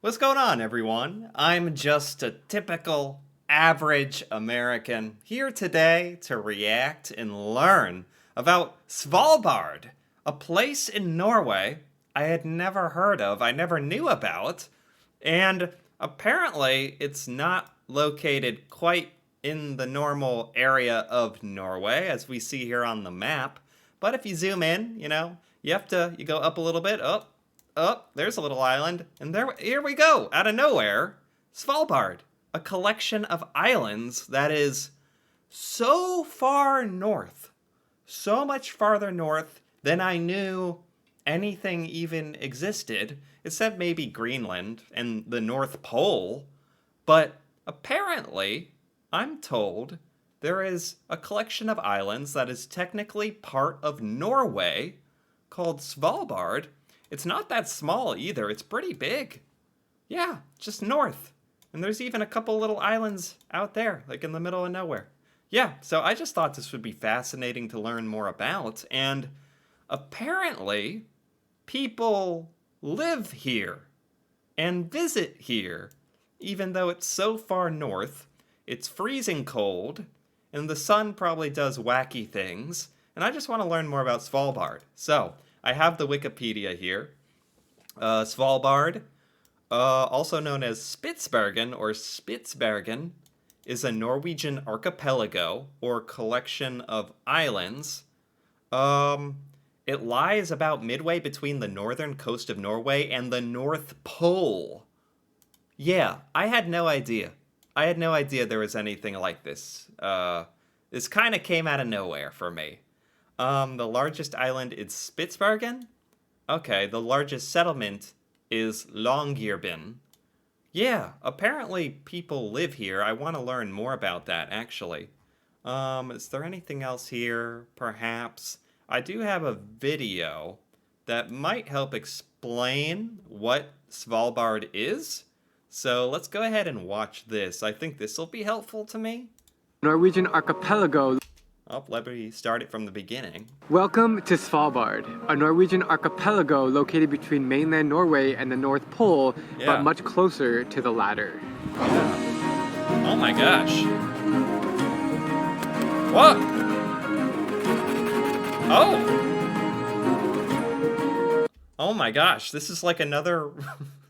What's going on, everyone? I'm just a typical, average American here today to react and learn about Svalbard, a place in Norway I had never heard of, I never knew about, and apparently it's not located quite in the normal area of Norway as we see here on the map. But if you zoom in, you go up a little bit, up, there's a little island, and here we go, out of nowhere, Svalbard, a collection of islands that is so far north, so much farther north than I knew anything even existed, except maybe Greenland and the North Pole. But apparently, I'm told there is a collection of islands that is technically part of Norway called Svalbard. It's not that small either. It's pretty big. Yeah, just north. And there's even a couple little islands out there, like in the middle of nowhere. Yeah, so I just thought this would be fascinating to learn more about. And apparently, people live here and visit here, even though it's so far north. It's freezing cold, and the sun probably does wacky things. And I just want to learn more about Svalbard. So, I have the Wikipedia here. Svalbard, also known as Spitsbergen or Spitsbergen, is a Norwegian archipelago or collection of islands. It lies about midway between the northern coast of Norway and the North Pole. Yeah, I had no idea. I had no idea there was anything like this. This kind of came out of nowhere for me. The largest island is Spitsbergen. Okay, the largest settlement is Longyearbyen. Yeah, apparently people live here. I want to learn more about that, actually. Is there anything else here, perhaps? I do have a video that might help explain what Svalbard is. So let's go ahead and watch this. I think this will be helpful to me. Norwegian archipelago. Oh, let me start it from the beginning. Welcome to Svalbard, a Norwegian archipelago located between mainland Norway and the North Pole, but much closer to the latter. Yeah. Oh my gosh. What? Oh! Oh my gosh, this is like another...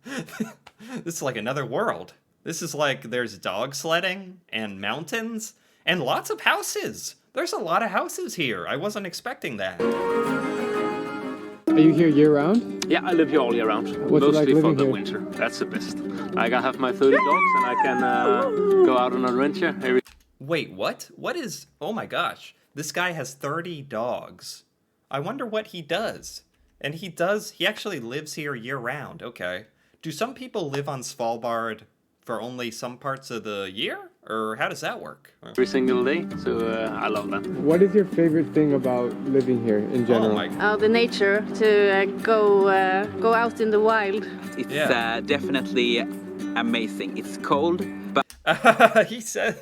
This is like another world. This is like there's dog sledding and mountains and lots of houses. There's a lot of houses here. I wasn't expecting that. Are you here year-round? Yeah, I live here all year round. What's it like Mostly for living the here? winter. That's the best. I can have my 30 dogs and I can go out on an adventure every... Wait, what? What is... Oh my gosh. This guy has 30 dogs. I wonder what he does. And he actually lives here year-round. Okay. Do some people live on Svalbard for only some parts of the year? Or how does that work? every single day, so I love that. What is your favorite thing about living here in general? Oh my... The nature, to go out in the wild. It's Yeah. definitely amazing. It's cold, but he says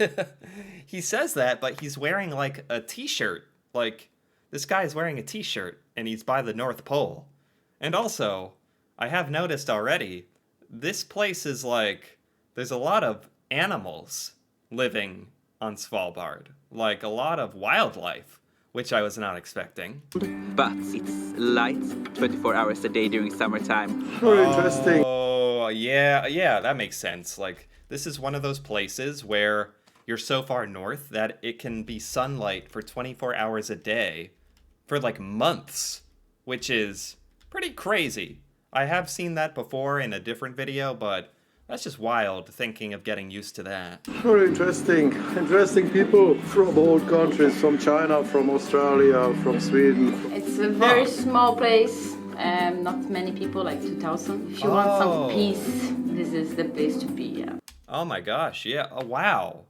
that, but he's wearing like a t-shirt. Like, this guy is wearing a t-shirt, and he's by the North Pole. And also, I have noticed already, this place is like, there's a lot of animals living on Svalbard. Like, a lot of wildlife, which I was not expecting. it's light 24 hours a day during summertime. Interesting. Oh, yeah, that makes sense. Like, this is one of those places where you're so far north that it can be sunlight for 24 hours a day for like months, which is pretty crazy. I have seen that before in a different video, but that's just wild thinking of getting used to that. Very interesting. Interesting people from all countries, from China, from Australia, from Sweden. It's a very small place, not many people, like 2,000. If you want some peace, this is the place to be, yeah. Oh my gosh, yeah. Oh, wow.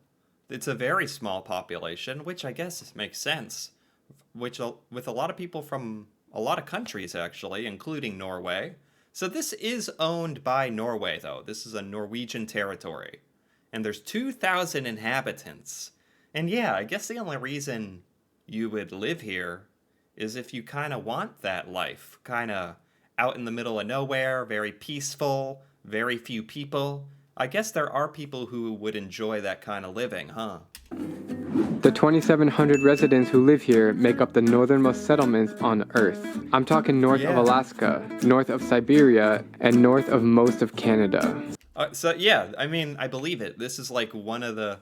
It's a very small population, which I guess makes sense. With a lot of people from a lot of countries, actually, including Norway. So this is owned by Norway, though. This is a Norwegian territory. And there's 2,000 inhabitants. And yeah, I guess the only reason you would live here is if you kind of want that life. Kind of out in the middle of nowhere, very peaceful, very few people. I guess there are people who would enjoy that kind of living, huh? The 2,700 residents who live here make up the northernmost settlements on Earth. I'm talking north of Alaska, north of Siberia, and north of most of Canada. So yeah, I mean, I believe it. This is like one of the,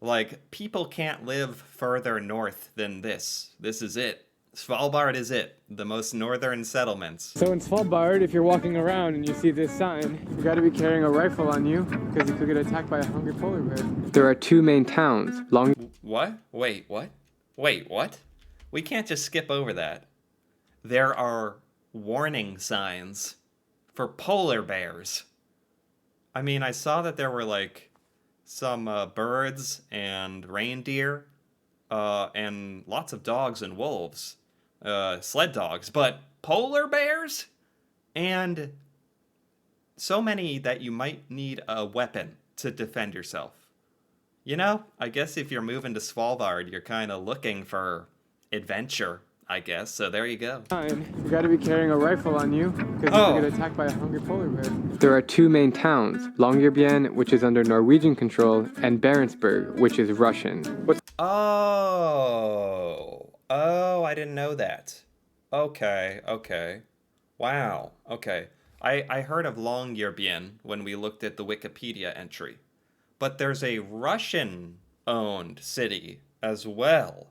like, people can't live further north than this. This is it. Svalbard is it. The most northern settlements. So in Svalbard, if you're walking around and you see this sign, you gotta be carrying a rifle on you because you could get attacked by a hungry polar bear. There are two main towns, What? Wait, what? Wait, what? We can't just skip over that. There are warning signs for polar bears. I mean, I saw that there were like some birds and reindeer and lots of dogs and wolves, sled dogs, but polar bears? And so many that you might need a weapon to defend yourself. You know, I guess if you're moving to Svalbard, you're kind of looking for adventure, I guess. So there you go. You gotta be carrying a rifle on you because you could get attacked by a hungry polar bear. There are two main towns, Longyearbyen, which is under Norwegian control, and Barentsburg, which is Russian. Oh, I didn't know that. Okay. Wow, okay. I heard of Longyearbyen when we looked at the Wikipedia entry. But there's a Russian-owned city as well.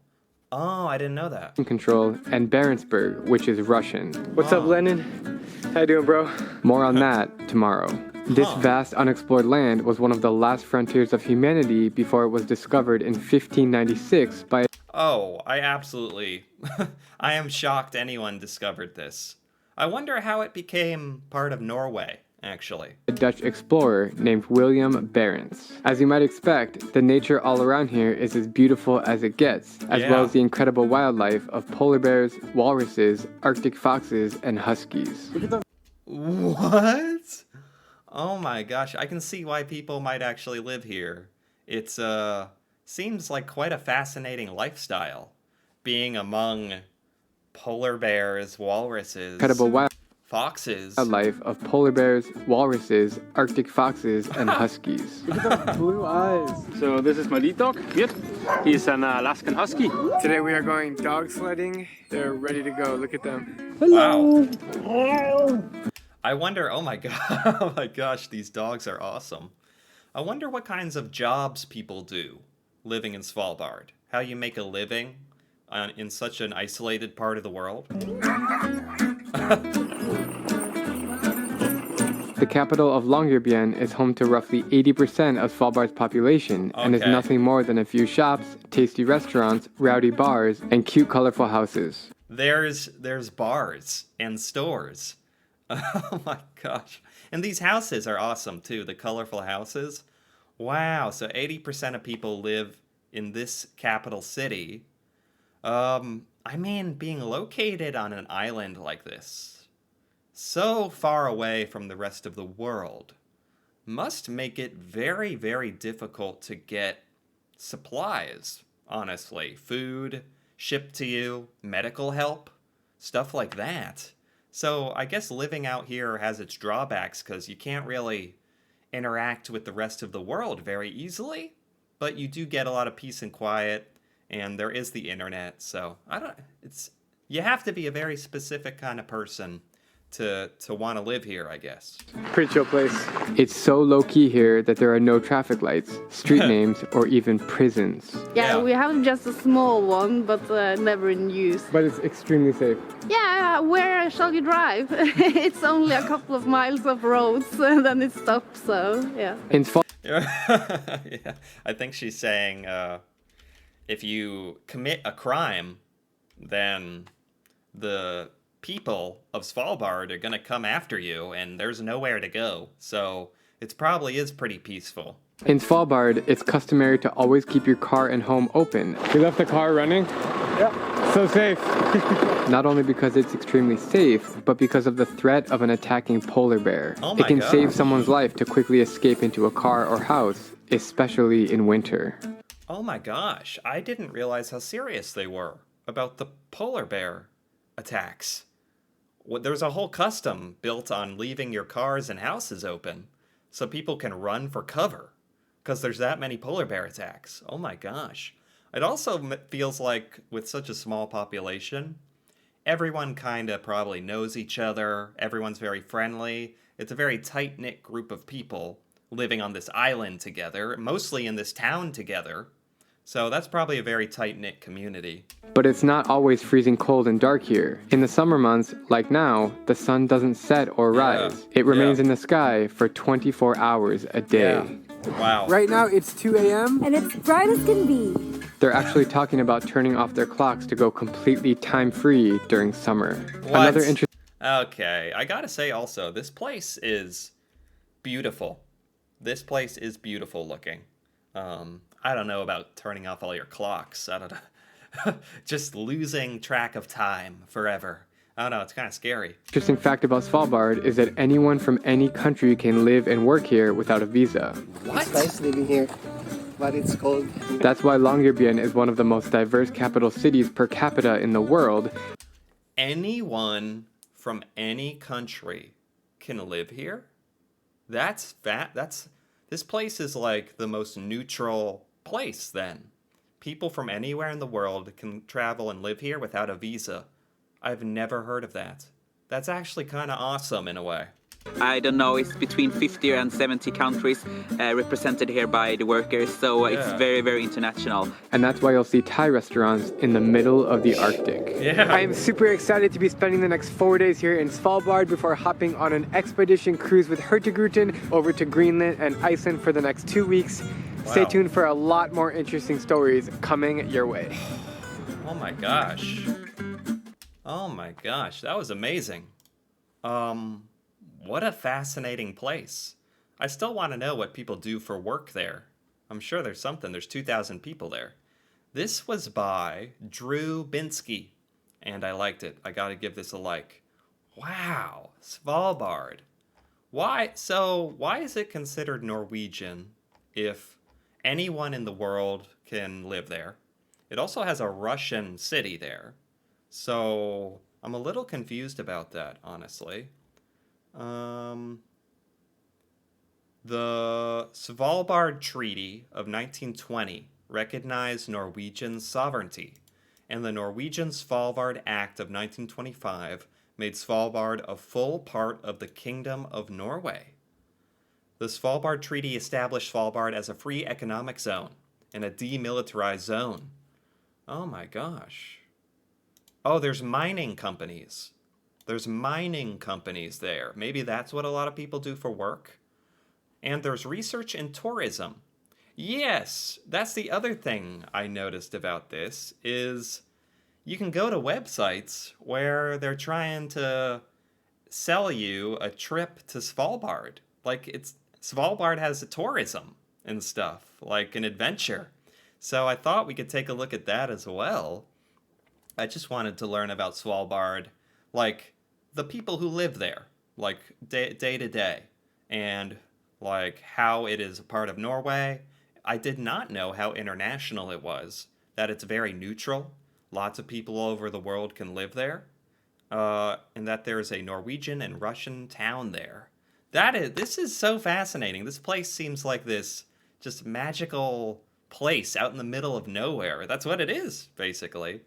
Oh, I didn't know that. Control, and Barentsburg, which is Russian. What's up, Lennon? How you doing, bro? More on that tomorrow. This vast unexplored land was one of the last frontiers of humanity before it was discovered in 1596 by... Oh, I absolutely... I am shocked anyone discovered this. I wonder how it became part of Norway, actually. A Dutch explorer named William Barents. As you might expect, the nature all around here is as beautiful as it gets, as well as the incredible wildlife of polar bears, walruses, Arctic foxes, and huskies. What? Oh my gosh, I can see why people might actually live here. It's, seems like quite a fascinating lifestyle, being among polar bears, walruses, Incredible foxes. Wildlife of polar bears, walruses, Arctic foxes, and huskies. Look at those blue eyes. So this is my lead dog, Kit. He's an Alaskan Husky. Today we are going dog sledding. They're ready to go. Look at them. Wow. I wonder, oh my god, oh my gosh, these dogs are awesome. I wonder what kinds of jobs people do living in Svalbard. How you make a living in such an isolated part of the world. The capital of Longyearbyen is home to roughly 80% of Svalbard's population and is nothing more than a few shops, tasty restaurants, rowdy bars, and cute, colorful houses. There's bars and stores. Oh my gosh. And these houses are awesome too, the colorful houses. Wow, so 80% of people live in this capital city. I mean, being located on an island like this, so far away from the rest of the world, must make it very, very difficult to get supplies, honestly. Food shipped to you, medical help, stuff like that. So I guess living out here has its drawbacks because you can't really interact with the rest of the world very easily, but you do get a lot of peace and quiet, and there is the internet. So you have to be a very specific kind of person to want to live here, I guess. Pretty chill place. It's so low-key here that there are no traffic lights, street names, or even prisons. Yeah, we have just a small one, but never in use. But it's extremely safe. Yeah, where shall you drive? It's only a couple of miles of roads, and then it stops, so yeah. Yeah, I think she's saying if you commit a crime, then the people of Svalbard are going to come after you, and there's nowhere to go. So it probably is pretty peaceful. In Svalbard, it's customary to always keep your car and home open. We left the car running. Yeah, so safe. Not only because it's extremely safe, but because of the threat of an attacking polar bear. Oh my It can God. save someone's life to quickly escape into a car or house, especially in winter. Oh my gosh, I didn't realize how serious they were about the polar bear attacks. there's a whole custom built on leaving your cars and houses open so people can run for cover because there's that many polar bear attacks. Oh my gosh. It also feels like with such a small population, everyone kind of probably knows each other. Everyone's very friendly. It's a very tight-knit group of people living on this island together, mostly in this town together. So that's probably a very tight-knit community. But it's not always freezing cold and dark here. In the summer months, like now, the sun doesn't set or rise. It remains in the sky for 24 hours a day. Wow. Right now it's 2 a.m. and it's bright as can be. They're actually talking about turning off their clocks to go completely time-free during summer. What? Okay, I gotta say also, this place is beautiful. This place is beautiful looking. I don't know about turning off all your clocks. I don't know. Just losing track of time forever. I don't know, it's kind of scary. Interesting fact about Svalbard is that anyone from any country can live and work here without a visa. What? It's nice living here, but it's cold. That's why Longyearbyen is one of the most diverse capital cities per capita in the world. Anyone from any country can live here? This place is like the most neutral place then. People from anywhere in the world can travel and live here without a visa. I've never heard of that. That's actually kind of awesome in a way. I don't know, it's between 50 and 70 countries represented here by the workers, so it's very, very international. And that's why you'll see Thai restaurants in the middle of the Arctic. Yeah. I am super excited to be spending the next 4 days here in Svalbard before hopping on an expedition cruise with Hurtigruten over to Greenland and Iceland for the next 2 weeks. Wow. Stay tuned for a lot more interesting stories coming your way. Oh my gosh. Oh my gosh, that was amazing. What a fascinating place. I still want to know what people do for work there. I'm sure there's something. There's 2,000 people there. This was by Drew Binsky, and I liked it. I gotta give this a like. Wow, Svalbard. Why is it considered Norwegian if anyone in the world can live there? It also has a Russian city there. So I'm a little confused about that, honestly. The Svalbard Treaty of 1920 recognized Norwegian sovereignty, and the Norwegian Svalbard Act of 1925 made Svalbard a full part of the Kingdom of Norway. The Svalbard Treaty established Svalbard as a free economic zone and a demilitarized zone. Oh my gosh. Oh, there's mining companies. There's mining companies there. Maybe that's what a lot of people do for work. And there's research and tourism. Yes, that's the other thing I noticed about this is you can go to websites where they're trying to sell you a trip to Svalbard. Like Svalbard has a tourism and stuff, like an adventure. So I thought we could take a look at that as well. I just wanted to learn about Svalbard, like the people who live there, like day to day, and like how it is a part of Norway. I did not know how international it was, that it's very neutral. Lots of people all over the world can live there, and that there's a Norwegian and Russian town there. This is so fascinating. This place seems like this just magical place out in the middle of nowhere. That's what it is, basically.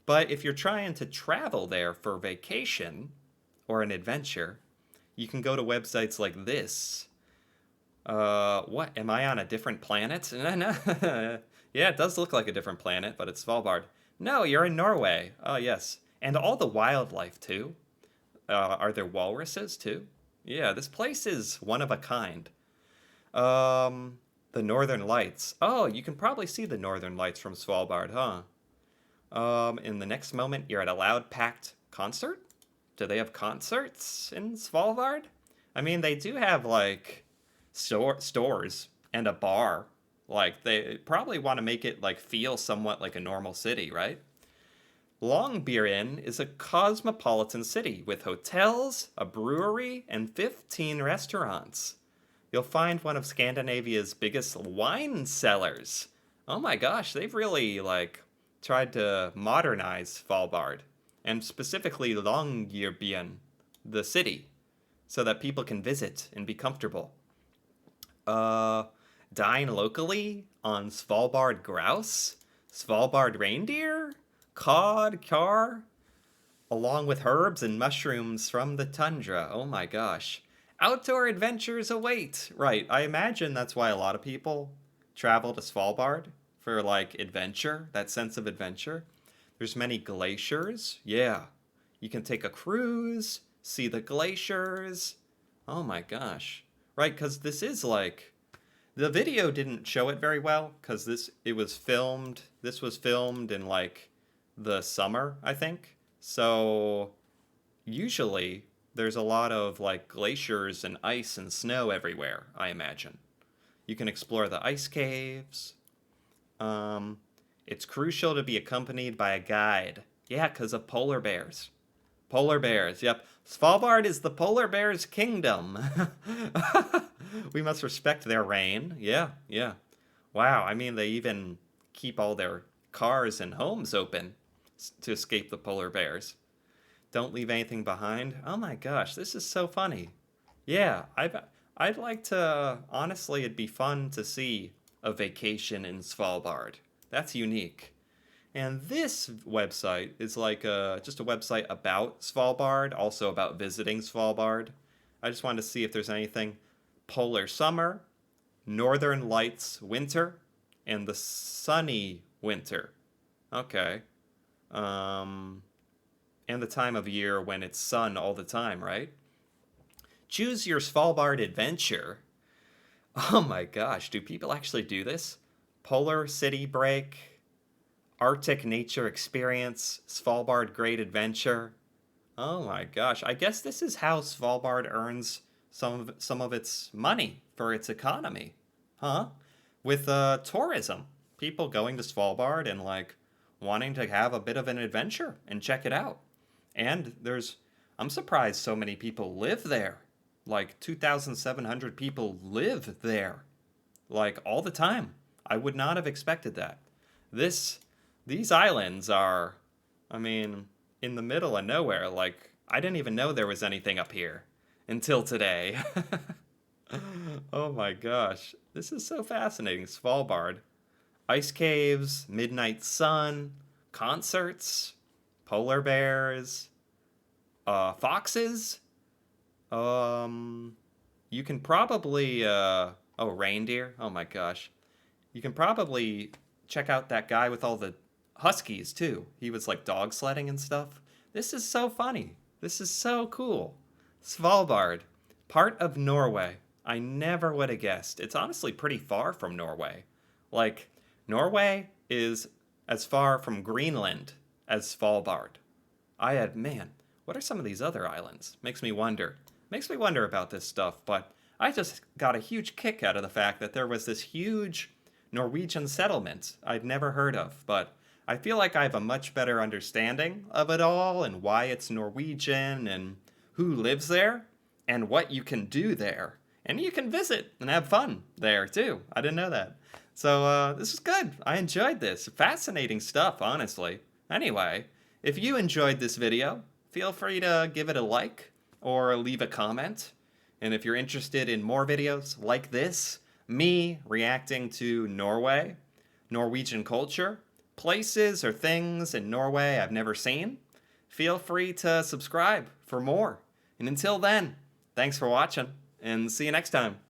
But if you're trying to travel there for vacation or an adventure, you can go to websites like this. What? Am I on a different planet? No. Yeah, it does look like a different planet, but it's Svalbard. No, you're in Norway. Oh, yes. And all the wildlife, too. Are there walruses, too? Yeah, this place is one of a kind. The Northern Lights. Oh, you can probably see the Northern Lights from Svalbard, huh? In the next moment, you're at a loud-packed concert? Do they have concerts in Svalbard? I mean, they do have, like, stores and a bar. Like, they probably want to make it, like, feel somewhat like a normal city, right? Longyearbyen is a cosmopolitan city with hotels, a brewery, and 15 restaurants. You'll find one of Scandinavia's biggest wine cellars. Oh my gosh, they've really, like, tried to modernize Svalbard. and specifically Longyearbyen, the city, so that people can visit and be comfortable. Dine locally on Svalbard grouse, Svalbard reindeer, cod, char, along with herbs and mushrooms from the tundra. Oh my gosh. Outdoor adventures await. Right, I imagine that's why a lot of people travel to Svalbard for like adventure, that sense of adventure. There's many glaciers. Yeah. You can take a cruise, see the glaciers. Oh my gosh. Right, because this is like, the video didn't show it very well because this was filmed in like the summer, I think. So usually there's a lot of like glaciers and ice and snow everywhere, I imagine. You can explore the ice caves. It's crucial to be accompanied by a guide. Yeah, because of polar bears. Polar bears, yep. Svalbard is the polar bear's kingdom. We must respect their reign. Yeah, yeah. Wow, I mean, they even keep all their cars and homes open to escape the polar bears. Don't leave anything behind. Oh my gosh, this is so funny. Yeah, I'd like to, honestly, it'd be fun to see a vacation in Svalbard. That's unique. And this website is like just a website about Svalbard, also about visiting Svalbard. I just wanted to see if there's anything. Polar summer, northern lights winter, and the sunny winter. Okay. And the time of year when it's sun all the time, right? Choose your Svalbard adventure. Oh my gosh, do people actually do this? Polar city break, Arctic nature experience, Svalbard great adventure. Oh my gosh, I guess this is how Svalbard earns some of its money for its economy. Huh? With tourism. People going to Svalbard and like wanting to have a bit of an adventure and check it out. And I'm surprised so many people live there. Like 2,700 people live there. Like all the time. I would not have expected that. These islands are, I mean, in the middle of nowhere. Like, I didn't even know there was anything up here until today. Oh my gosh. This is so fascinating. Svalbard. Ice caves, midnight sun, concerts, polar bears, foxes. You can probably, reindeer. Oh my gosh. You can probably check out that guy with all the huskies too. He was like dog sledding and stuff. This is so funny. This is so cool. Svalbard, part of Norway. I never would have guessed. It's honestly pretty far from Norway. Like, Norway is as far from Greenland as Svalbard. Man, what are some of these other islands? Makes me wonder about this stuff, but I just got a huge kick out of the fact that there was this huge Norwegian settlement I'd never heard of, but I feel like I have a much better understanding of it all and why it's Norwegian and who lives there and what you can do there. And you can visit and have fun there too. I didn't know that. So this is good. I enjoyed this. Fascinating stuff, honestly. Anyway, if you enjoyed this video, feel free to give it a like or leave a comment. And if you're interested in more videos like this, me reacting to Norway, Norwegian culture, places or things in Norway I've never seen, feel free to subscribe for more. And until then, thanks for watching, and see you next time.